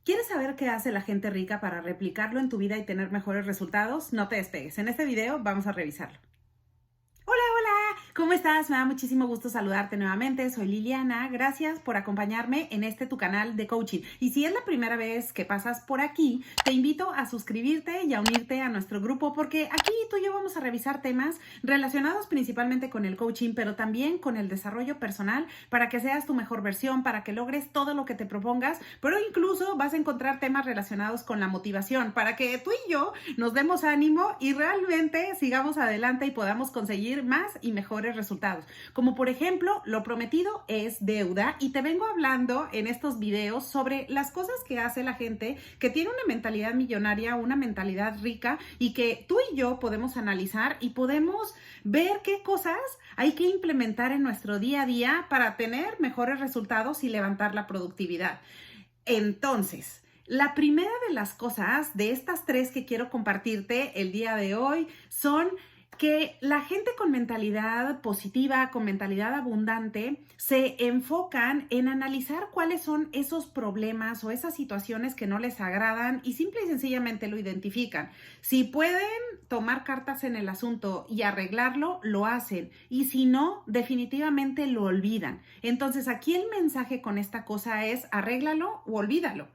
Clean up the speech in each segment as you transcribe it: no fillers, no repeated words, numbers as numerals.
¿Quieres saber qué hace la gente rica para replicarlo en tu vida y tener mejores resultados? No te despegues. En este video vamos a revisarlo. Hola, hola, ¿cómo estás? Me da muchísimo gusto saludarte nuevamente. Soy Liliana. Gracias por acompañarme en este tu canal de coaching. Y si es la primera vez que pasas por aquí, te invito a suscribirte y a unirte a nuestro grupo porque aquí tú y yo vamos a revisar temas relacionados principalmente con el coaching, pero también con el desarrollo personal para que seas tu mejor versión, para que logres todo lo que te propongas, pero incluso vas a encontrar temas relacionados con la motivación para que tú y yo nos demos ánimo y realmente sigamos adelante y podamos conseguir más y mejores resultados. Como por ejemplo, lo prometido es deuda y te vengo hablando en estos videos sobre las cosas que hace la gente que tiene una mentalidad millonaria, una mentalidad rica y que tú y yo podemos analizar y podemos ver qué cosas hay que implementar en nuestro día a día para tener mejores resultados y levantar la productividad. Entonces, la primera de las cosas de estas tres que quiero compartirte el día de hoy son que la gente con mentalidad positiva, con mentalidad abundante, se enfocan en analizar cuáles son esos problemas o esas situaciones que no les agradan y simple y sencillamente lo identifican. Si pueden tomar cartas en el asunto y arreglarlo, lo hacen. Y si no, definitivamente lo olvidan. Entonces, aquí el mensaje con esta cosa es arréglalo o olvídalo.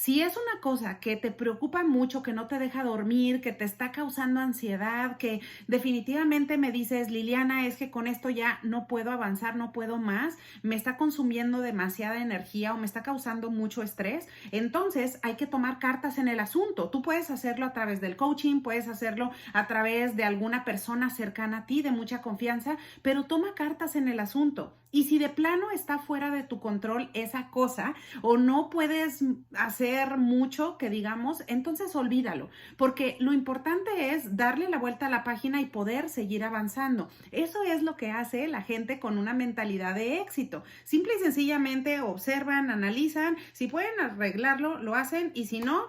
Si es una cosa que te preocupa mucho, que no te deja dormir, que te está causando ansiedad, que definitivamente me dices, Liliana, es que con esto ya no puedo avanzar, no puedo más, me está consumiendo demasiada energía o me está causando mucho estrés, entonces hay que tomar cartas en el asunto. Tú puedes hacerlo a través del coaching, puedes hacerlo a través de alguna persona cercana a ti, de mucha confianza, pero toma cartas en el asunto. Y si de plano está fuera de tu control esa cosa o no puedes hacer mucho que digamos, entonces olvídalo, porque lo importante es darle la vuelta a la página y poder seguir avanzando. Eso es lo que hace la gente con una mentalidad de éxito. Simple y sencillamente observan, analizan, si pueden arreglarlo, lo hacen y si no,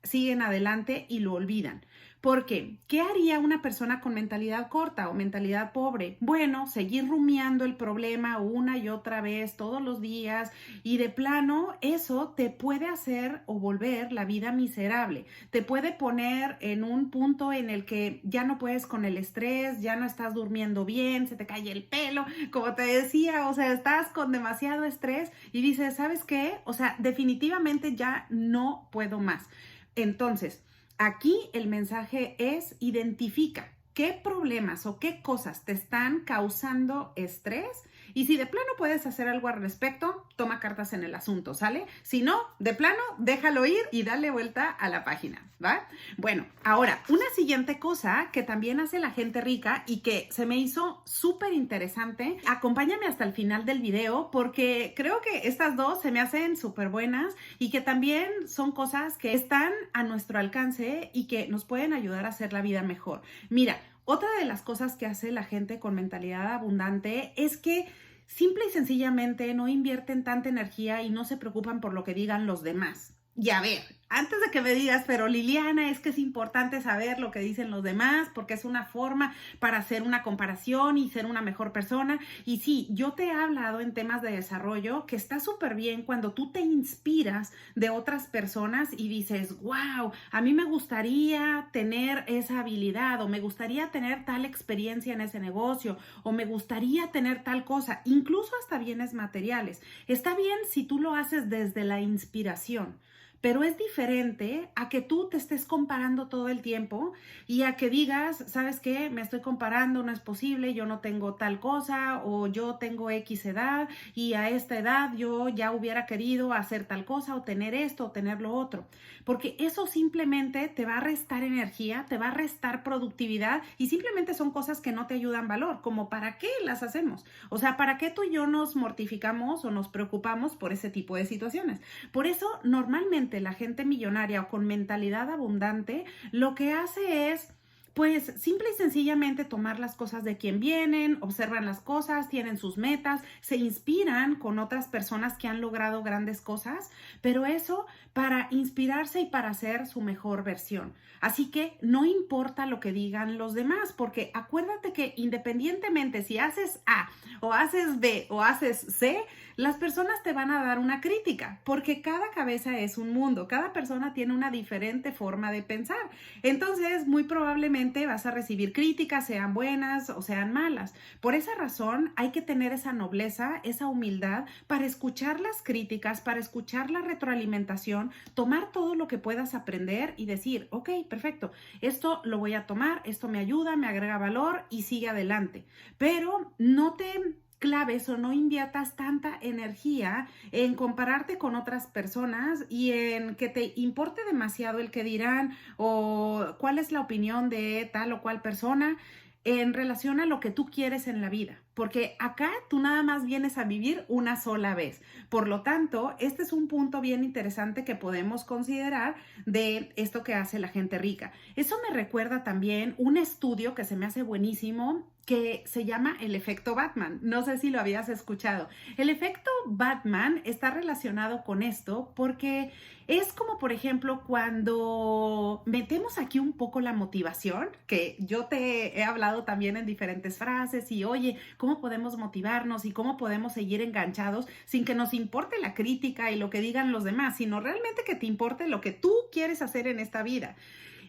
siguen adelante y lo olvidan. ¿Por qué? ¿Qué haría una persona con mentalidad corta o mentalidad pobre? Bueno, seguir rumiando el problema una y otra vez todos los días y de plano eso te puede hacer o volver la vida miserable. Te puede poner en un punto en el que ya no puedes con el estrés, ya no estás durmiendo bien, se te cae el pelo, como te decía, o sea, estás con demasiado estrés y dices, ¿sabes qué? O sea, definitivamente ya no puedo más. Entonces, aquí el mensaje es identifica qué problemas o qué cosas te están causando estrés y si de plano puedes hacer algo al respecto, toma cartas en el asunto, ¿sale? Si no, de plano, déjalo ir y dale vuelta a la página, ¿va? Bueno, ahora, una siguiente cosa que también hace la gente rica y que se me hizo súper interesante, acompáñame hasta el final del video porque creo que estas dos se me hacen súper buenas y que también son cosas que están a nuestro alcance y que nos pueden ayudar a hacer la vida mejor. Mira, otra de las cosas que hace la gente con mentalidad abundante es que simple y sencillamente no invierten tanta energía y no se preocupan por lo que digan los demás. Y a ver, antes de que me digas, pero Liliana, es que es importante saber lo que dicen los demás porque es una forma para hacer una comparación y ser una mejor persona. Y sí, yo te he hablado en temas de desarrollo que está súper bien cuando tú te inspiras de otras personas y dices, wow, a mí me gustaría tener esa habilidad o me gustaría tener tal experiencia en ese negocio o me gustaría tener tal cosa, incluso hasta bienes materiales. Está bien si tú lo haces desde la inspiración. Pero es diferente a que tú te estés comparando todo el tiempo y a que digas, ¿sabes qué? Me estoy comparando, no es posible, yo no tengo tal cosa o yo tengo X edad y a esta edad yo ya hubiera querido hacer tal cosa o tener esto o tener lo otro. Porque eso simplemente te va a restar energía, te va a restar productividad y simplemente son cosas que no te ayudan valor. Como ¿para qué las hacemos? O sea, ¿para qué tú y yo nos mortificamos o nos preocupamos por ese tipo de situaciones? Por eso, normalmente la gente millonaria o con mentalidad abundante lo que hace es Pues simple y sencillamente tomar las cosas de quien vienen, observan las cosas, tienen sus metas, se inspiran con otras personas que han logrado grandes cosas, pero eso para inspirarse y para ser su mejor versión. Así que no importa lo que digan los demás, porque acuérdate que independientemente si haces A o haces B o haces C, las personas te van a dar una crítica, porque cada cabeza es un mundo, cada persona tiene una diferente forma de pensar. Entonces, muy probablemente vas a recibir críticas, sean buenas o sean malas. Por esa razón, hay que tener esa nobleza, esa humildad para escuchar las críticas, para escuchar la retroalimentación, tomar todo lo que puedas aprender y decir, ok, perfecto, esto lo voy a tomar, esto me ayuda, me agrega valor y sigue adelante. Pero no te claves o no inviertas tanta energía en compararte con otras personas y en que te importe demasiado el que dirán o cuál es la opinión de tal o cual persona en relación a lo que tú quieres en la vida, porque acá tú nada más vienes a vivir una sola vez. Por lo tanto, este es un punto bien interesante que podemos considerar de esto que hace la gente rica. Eso me recuerda también un estudio que se me hace buenísimo, que se llama el efecto Batman. No sé si lo habías escuchado. El efecto Batman está relacionado con esto porque es como, por ejemplo, cuando metemos aquí un poco la motivación, que yo te he hablado también en diferentes frases y, oye, ¿cómo podemos motivarnos y cómo podemos seguir enganchados sin que nos importe la crítica y lo que digan los demás, sino realmente que te importe lo que tú quieres hacer en esta vida?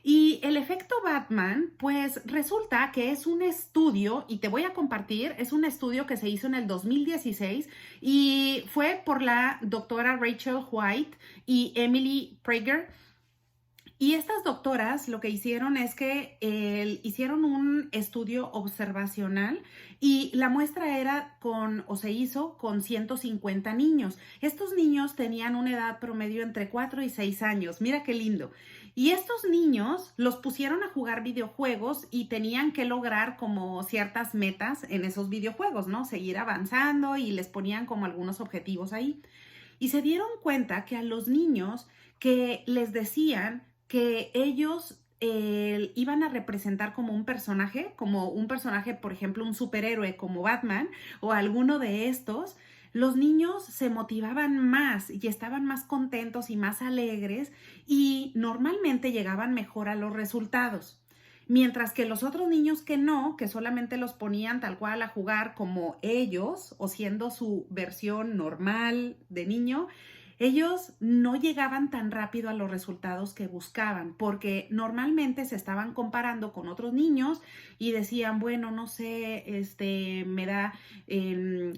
Y el efecto Batman, pues resulta que es un estudio, y te voy a compartir, es un estudio que se hizo en el 2016 y fue por la doctora Rachel White y Emily Prager. Y estas doctoras lo que hicieron es que hicieron un estudio observacional y la muestra era se hizo con 150 niños. Estos niños tenían una edad promedio entre 4 y 6 años. Mira qué lindo. Y estos niños los pusieron a jugar videojuegos y tenían que lograr como ciertas metas en esos videojuegos, ¿no? Seguir avanzando y les ponían como algunos objetivos ahí. Y se dieron cuenta que a los niños que les decían que ellos iban a representar como un personaje, por ejemplo, un superhéroe como Batman o alguno de estos, los niños se motivaban más y estaban más contentos y más alegres y normalmente llegaban mejor a los resultados. Mientras que los otros niños que no, que solamente los ponían tal cual a jugar como ellos o siendo su versión normal de niño, ellos no llegaban tan rápido a los resultados que buscaban, porque normalmente se estaban comparando con otros niños y decían, bueno, no sé, me da,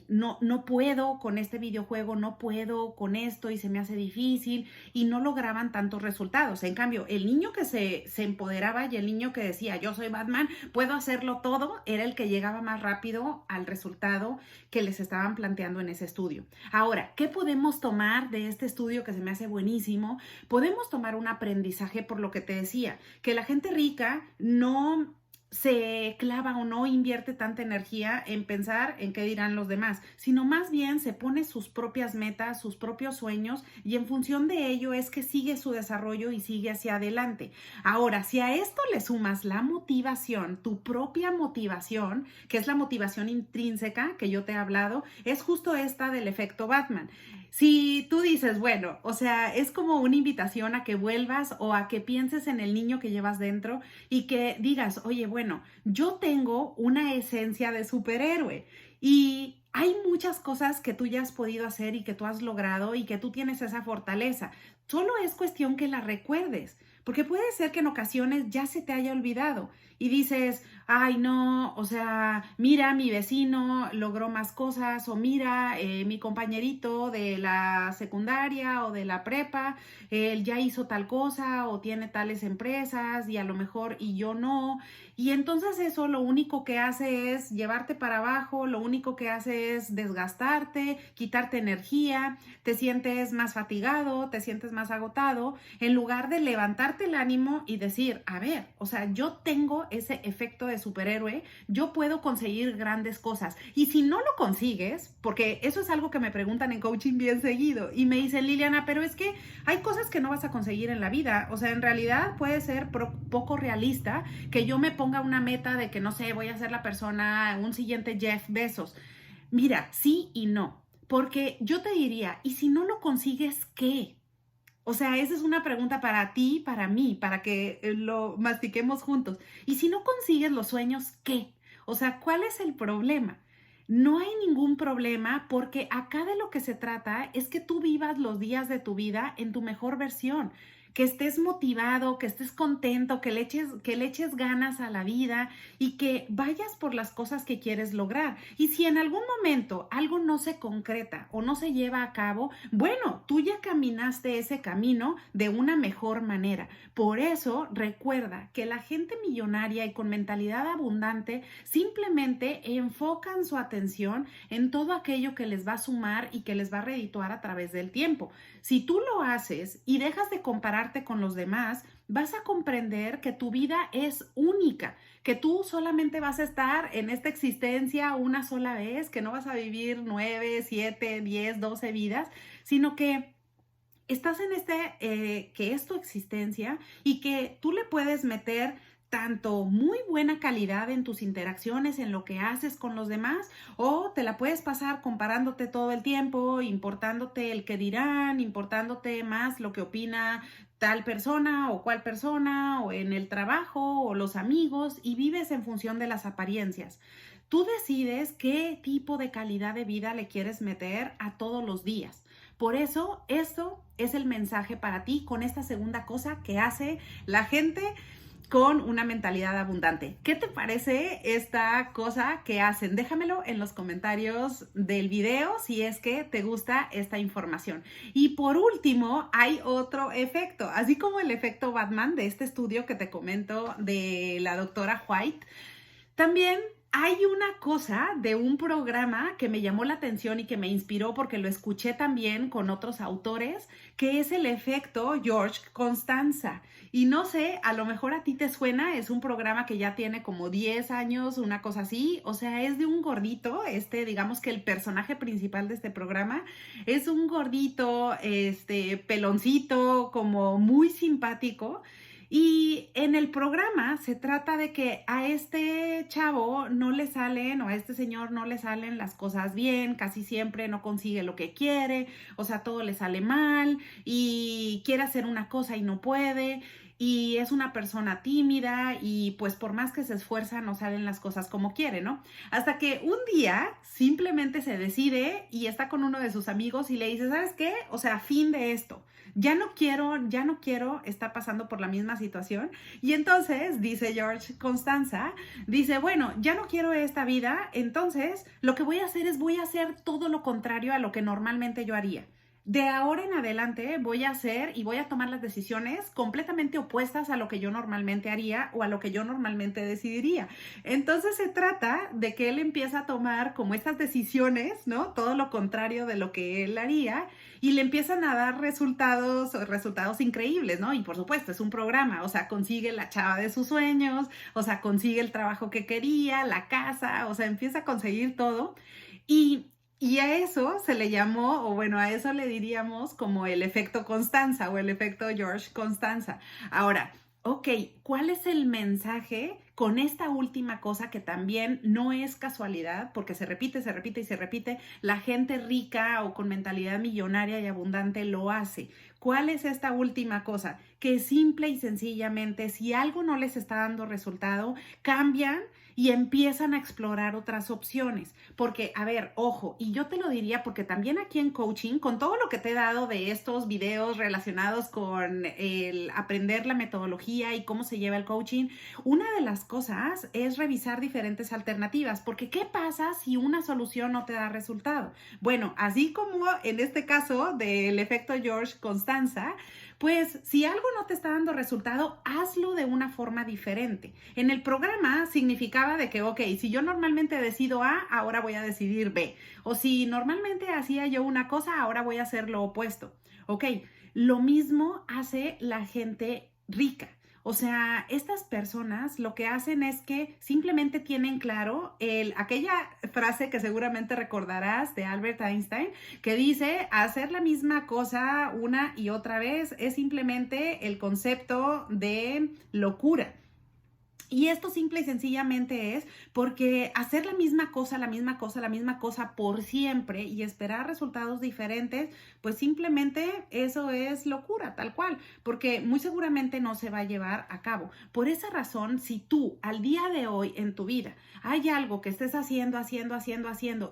no puedo con este videojuego, no puedo con esto y se me hace difícil y no lograban tantos resultados. En cambio, el niño que se empoderaba y el niño que decía, yo soy Batman, puedo hacerlo todo, era el que llegaba más rápido al resultado que les estaban planteando en ese estudio. Ahora, ¿qué podemos tomar de este estudio que se me hace buenísimo? Podemos tomar un aprendizaje por lo que te decía, que la gente rica no se clava o no invierte tanta energía en pensar en qué dirán los demás, sino más bien se pone sus propias metas, sus propios sueños y en función de ello es que sigue su desarrollo y sigue hacia adelante. Ahora, si a esto le sumas la motivación, tu propia motivación, que es la motivación intrínseca que yo te he hablado, es justo esta del efecto Batman. Si tú dices, bueno, o sea, es como una invitación a que vuelvas o a que pienses en el niño que llevas dentro y que digas, oye, bueno, yo tengo una esencia de superhéroe y hay muchas cosas que tú ya has podido hacer y que tú has logrado y que tú tienes esa fortaleza. Solo es cuestión que la recuerdes, porque puede ser que en ocasiones ya se te haya olvidado y dices, ay no, o sea, mira, mi vecino logró más cosas o mira, mi compañerito de la secundaria o de la prepa, él ya hizo tal cosa o tiene tales empresas y a lo mejor y yo no. Y entonces eso lo único que hace es llevarte para abajo, lo único que hace es desgastarte, quitarte energía, te sientes más fatigado, te sientes más agotado, en lugar de levantarte el ánimo y decir, a ver, o sea, yo tengo ese efecto de superhéroe, yo puedo conseguir grandes cosas. Y si no lo consigues, porque eso es algo que me preguntan en coaching bien seguido, y me dicen, Liliana, pero es que hay cosas que no vas a conseguir en la vida. O sea, en realidad puede ser poco realista que yo me ponga una meta de que, no sé, voy a ser la persona, un siguiente Jeff Bezos. Mira, sí y no, porque yo te diría, ¿y si no lo consigues, qué? O sea, esa es una pregunta para ti, para mí, para que lo mastiquemos juntos. ¿Y si no consigues los sueños, qué? O sea, ¿cuál es el problema? No hay ningún problema porque acá de lo que se trata es que tú vivas los días de tu vida en tu mejor versión, que estés motivado, que estés contento, que le eches ganas a la vida y que vayas por las cosas que quieres lograr. Y si en algún momento algo no se concreta o no se lleva a cabo, bueno, tú ya caminaste ese camino de una mejor manera. Por eso recuerda que la gente millonaria y con mentalidad abundante simplemente enfocan su atención en todo aquello que les va a sumar y que les va a redituar a través del tiempo. Si tú lo haces y dejas de compararte con los demás, vas a comprender que tu vida es única, que tú solamente vas a estar en esta existencia una sola vez, que no vas a vivir 9, 7, 10, 12 vidas, sino que estás en que es tu existencia y que tú le puedes meter tanto muy buena calidad en tus interacciones, en lo que haces con los demás, o te la puedes pasar comparándote todo el tiempo, importándote el que dirán, importándote más lo que opina tal persona o cual persona, o en el trabajo o los amigos, y vives en función de las apariencias. Tú decides qué tipo de calidad de vida le quieres meter a todos los días. Por eso, esto es el mensaje para ti con esta segunda cosa que hace la gente con una mentalidad abundante. ¿Qué te parece esta cosa que hacen? Déjamelo en los comentarios del video si es que te gusta esta información. Y por último, hay otro efecto, así como el efecto Batman de este estudio que te comento de la doctora White. También hay una cosa de un programa que me llamó la atención y que me inspiró porque lo escuché también con otros autores, que es el efecto George Constanza. Y no sé, a lo mejor a ti te suena, es un programa que ya tiene como 10 años, una cosa así. O sea, es de un gordito, digamos que el personaje principal de este programa es un gordito, peloncito, como muy simpático. Y en el programa se trata de que a este chavo no le salen, o a este señor no le salen las cosas bien, casi siempre no consigue lo que quiere, o sea, todo le sale mal y quiere hacer una cosa y no puede. Y es una persona tímida y pues por más que se esfuerza no salen las cosas como quiere, ¿no? Hasta que un día simplemente se decide y está con uno de sus amigos y le dice, ¿sabes qué? O sea, fin de esto. Ya no quiero estar pasando por la misma situación. Y entonces, dice George Constanza, dice, bueno, ya no quiero esta vida, entonces lo que voy a hacer es voy a hacer todo lo contrario a lo que normalmente yo haría. De ahora en adelante voy a hacer y voy a tomar las decisiones completamente opuestas a lo que yo normalmente haría o a lo que yo normalmente decidiría. Entonces se trata de que él empieza a tomar como estas decisiones, ¿no? Todo lo contrario de lo que él haría y le empiezan a dar resultados increíbles, ¿no? Y por supuesto es un programa, o sea, consigue la chava de sus sueños, o sea, consigue el trabajo que quería, la casa, o sea, empieza a conseguir todo y a eso se le llamó, o bueno, a eso le diríamos como el efecto Constanza o el efecto George Constanza. Ahora, ok, ¿cuál es el mensaje con esta última cosa que también no es casualidad? Porque se repite y se repite. La gente rica o con mentalidad millonaria y abundante lo hace. ¿Cuál es esta última cosa? Que simple y sencillamente, si algo no les está dando resultado, cambian y empiezan a explorar otras opciones. Porque, a ver, ojo, y yo te lo diría porque también aquí en coaching, con todo lo que te he dado de estos videos relacionados con el aprender la metodología y cómo se lleva el coaching, una de las las cosas es revisar diferentes alternativas, porque ¿qué pasa si una solución no te da resultado? Bueno, así como en este caso del efecto George Constanza, pues si algo no te está dando resultado, hazlo de una forma diferente. En el programa significaba de que, ok, si yo normalmente decido A, ahora voy a decidir B. O si normalmente hacía yo una cosa, ahora voy a hacer lo opuesto. Ok, lo mismo hace la gente rica. O sea, estas personas lo que hacen es que simplemente tienen claro aquella frase que seguramente recordarás de Albert Einstein, que dice, hacer la misma cosa una y otra vez es simplemente el concepto de locura. Y esto simple y sencillamente es porque hacer la misma cosa, la misma cosa, la misma cosa por siempre y esperar resultados diferentes, pues simplemente eso es locura, tal cual, porque muy seguramente no se va a llevar a cabo. Por esa razón, si tú al día de hoy en tu vida hay algo que estés haciendo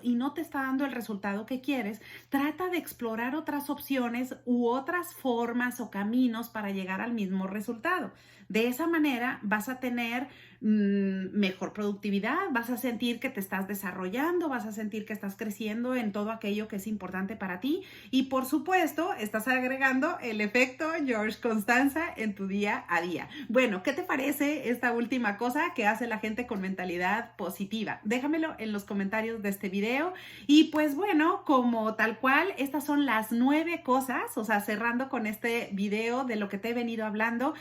y no te está dando el resultado que quieres, trata de explorar otras opciones u otras formas o caminos para llegar al mismo resultado. De esa manera vas a tener mejor productividad, vas a sentir que te estás desarrollando, vas a sentir que estás creciendo en todo aquello que es importante para ti y por supuesto estás agregando el efecto George Constanza en tu día a día. Bueno, ¿qué te parece esta última cosa que hace la gente con mentalidad positiva? Déjamelo en los comentarios de este video y pues bueno, como tal cual, estas son las 9 cosas, o sea, cerrando con este video de lo que te he venido hablando.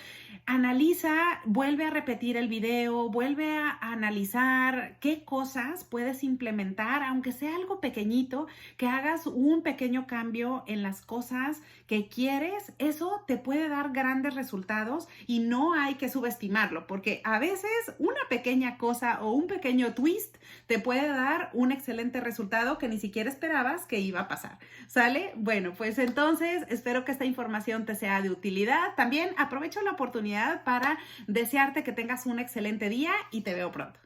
Analiza, vuelve a repetir el video, vuelve a analizar qué cosas puedes implementar, aunque sea algo pequeñito, que hagas un pequeño cambio en las cosas que quieres. Eso te puede dar grandes resultados y no hay que subestimarlo, porque a veces una pequeña cosa o un pequeño twist te puede dar un excelente resultado que ni siquiera esperabas que iba a pasar. ¿Sale? Bueno, pues entonces espero que esta información te sea de utilidad. También aprovecho la oportunidad para desearte que tengas un excelente día y te veo pronto.